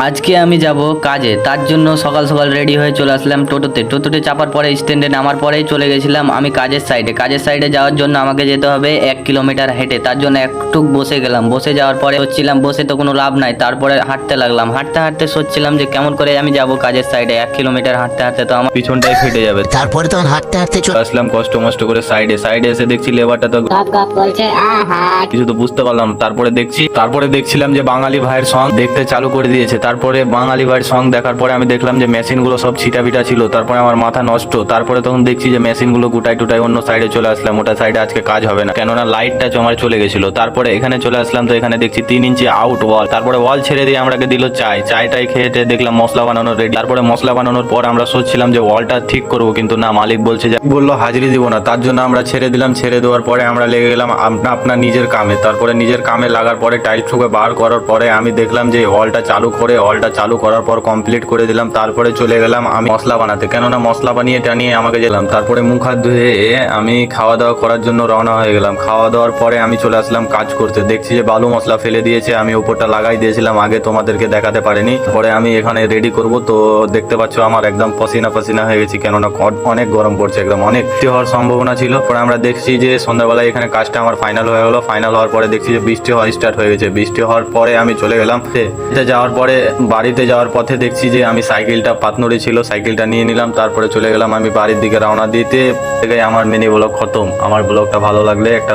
আজকে আমি যাব কাজে, তার জন্য সকাল সকাল রেডি হয়ে চলে আসলাম টোটোতে চাপার পরে স্ট্যান্ডে নামার পরেই চলে গেছিলাম আমি কাজের সাইডে যাওয়ার জন্য আমাকে যেতে হবে 1 কিলোমিটার হেঁটে। তার জন্য একটু বসে গেলাম, বসে যাওয়ার পরে হচ্ছিলাম বসে তো কোনো লাভ নাই, তারপরে হাঁটতে লাগলাম। হাঁটতে হাঁটতে সোচ্ছিলাম যে কেমন করে আমি যাব কাজের সাইডে, 1 কিলোমিটার হাঁটতে হাঁটতে তো আমার পিছনটাই ফেটে যাবে। তারপরে তখন হাঁটতে হাঁটতে চলে আসলাম কষ্ট মষ্ট করে সাইডে এসে দেখছি লেবারটা তো গপ গপ বলছে আহা। কিছু তো বুঝতে পারলাম না। তারপরে দেখছিলাম যে বাঙালি ভাইয়ের সং দেখতে চালু করে দিয়েছে। তারপরে বাঙালি ভাইয়ের সং দেখার পরে আমি দেখলাম যে মেশিন গুলো সব ছিটাবিটা ছিল। তারপরে আমার মাথা নষ্ট। তারপরে তখন দেখছি যে মেশিন গুলো গুটাই টুটাই অন্য সাইডে চলে আসলাম। ওটা সাইডে আজকে কাজ হবে না, কেননা লাইটটা জমার চলে গেছিল। তারপরে এখানে চলে আসলাম, তো এখানে দেখছি 3 ইঞ্চি আউট ওয়াল। তারপরে ওয়াল ছেড়ে দিয়ে আমাকে দিল চাইটাই খেয়ে দেখলাম মশলা বানানোর রেডি। তারপরে মশলা বানানোর পর আমরা সোচছিলাম যে ওয়ালটা ঠিক করবো, কিন্তু না, মালিক বলছে যে বললো হাজিরি দিব না। তার জন্য আমরা ছেড়ে দিলাম। ছেড়ে দেওয়ার পরে আমরা লেগে গেলাম আপনার নিজের কামে। তারপরে নিজের কামে লাগার পরে টাইলস ঠুকে বার করার পরে আমি দেখলাম যে ওয়ালটা চালু করার পর কমপ্লিট করে দিলাম। তারপরে চলে গেলাম আমি মশলা বানাতে, কেননা মশলা বানিয়ে টানিয়ে আমাকে গেলাম। তারপরে মুখ হাত ধুয়ে আমি খাওয়া দাওয়া করার জন্য রওনা হয়ে গেলাম। খাওয়া দাওয়ার পরে আমি চলে আসলাম কাজ করতে। দেখছি যে বালু মশলা ফেলে দিয়েছে, আমি উপরটা লাগাই দিয়েছিলাম, আগে তোমাদেরকে দেখাতে পারিনি। পরে আমি এখানে রেডি করব, তো দেখতে পাচ্ছ আমার একদম পসিনা হয়ে গেছি, কেননা অনেক গরম পড়ছে, একদম অনেক হওয়ার সম্ভাবনা ছিল। পরে আমরা দেখছি যে সন্ধ্যাবেলায় এখানে কাজটা আমার ফাইনাল হয়ে গেলো। ফাইনাল হওয়ার পরে দেখছি যে বৃষ্টি হওয়া স্টার্ট হয়ে গেছে। বৃষ্টি হওয়ার পরে আমি চলে গেলাম যাওয়ার পরে বাড়িতে যাওয়ার পথে দেখছি যে আমি সাইকেলটা পাতনুরি ছিল, সাইকেলটা নিয়ে নিলাম। তারপরে চলে গেলাম আমি বাড়ির দিকে রওনা দিতে। আমার মিনি ব্লগ খতম। আমার ব্লগটা ভালো লাগলে একটা